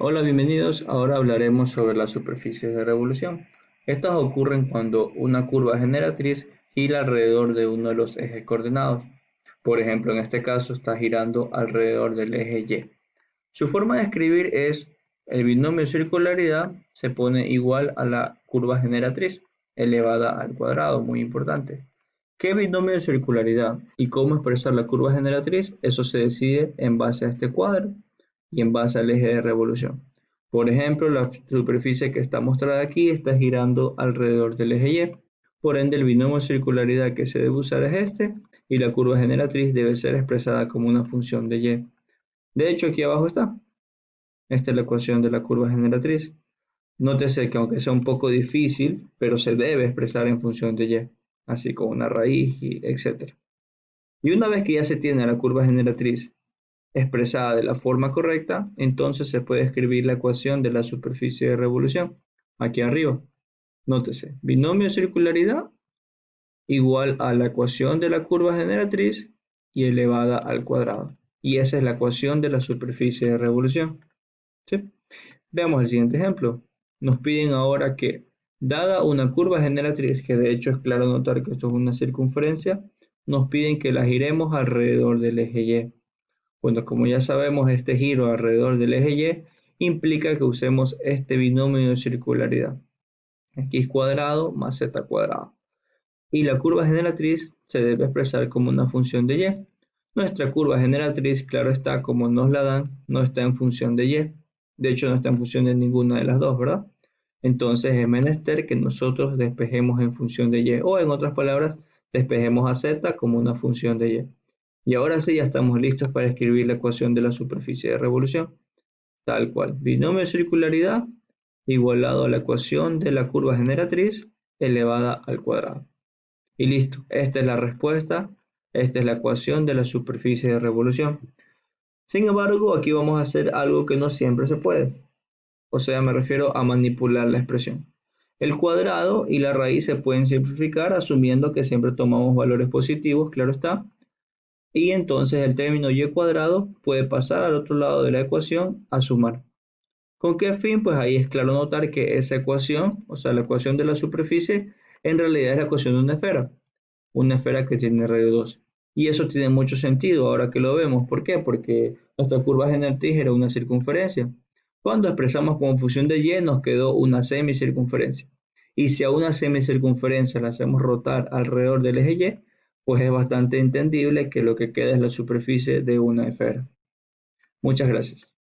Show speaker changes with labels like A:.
A: Hola, bienvenidos. Ahora hablaremos sobre las superficies de revolución. Estas ocurren cuando una curva generatriz gira alrededor de uno de los ejes coordenados. Por ejemplo, en este caso está girando alrededor del eje Y. Su forma de escribir es el binomio de circularidad se pone igual a la curva generatriz elevada al cuadrado, muy importante. ¿Qué binomio de circularidad y cómo expresar la curva generatriz? Eso se decide en base a este cuadro y en base al eje de revolución. Por ejemplo, la superficie que está mostrada aquí está girando alrededor del eje Y. Por ende, el binomio de circularidad que se debe usar es este y la curva generatriz debe ser expresada como una función de Y. De hecho, aquí abajo está. Esta es la ecuación de la curva generatriz. Nótese que aunque sea un poco difícil, pero se debe expresar en función de Y, así como una raíz, etc. Y una vez que ya se tiene la curva generatriz expresada de la forma correcta, entonces se puede escribir la ecuación de la superficie de revolución. Aquí arriba, nótese, binomio de circularidad igual a la ecuación de la curva generatriz y elevada al cuadrado. Y esa es la ecuación de la superficie de revolución. ¿Sí? Veamos el siguiente ejemplo. Nos piden ahora que, dada una curva generatriz, que de hecho es claro notar que esto es una circunferencia, nos piden que la giremos alrededor del eje Y. Bueno, como ya sabemos, este giro alrededor del eje Y implica que usemos este binomio de circularidad. X cuadrado más Z cuadrado. Y la curva generatriz se debe expresar como una función de Y. Nuestra curva generatriz, claro está, como nos la dan, no está en función de Y. De hecho, no está en función de ninguna de las dos, ¿verdad? Entonces es menester que nosotros despejemos en función de Y. O en otras palabras, despejemos a Z como una función de Y. Y ahora sí, ya estamos listos para escribir la ecuación de la superficie de revolución. Tal cual. Binomio de circularidad igualado a la ecuación de la curva generatriz elevada al cuadrado. Y listo, esta es la respuesta, esta es la ecuación de la superficie de revolución. Sin embargo, aquí vamos a hacer algo que no siempre se puede. O sea, me refiero a manipular la expresión. El cuadrado y la raíz se pueden simplificar asumiendo que siempre tomamos valores positivos, claro está. Y entonces el término y cuadrado puede pasar al otro lado de la ecuación a sumar. ¿Con qué fin? Pues ahí es claro notar que esa ecuación, o sea, la ecuación de la superficie, en realidad es la ecuación de una esfera que tiene radio 2. Y eso tiene mucho sentido ahora que lo vemos. ¿Por qué? Porque nuestra curva generatriz era una circunferencia. Cuando expresamos como función de y nos quedó una semicircunferencia. Y si a una semicircunferencia la hacemos rotar alrededor del eje y, pues es bastante entendible que lo que queda es la superficie de una esfera. Muchas gracias.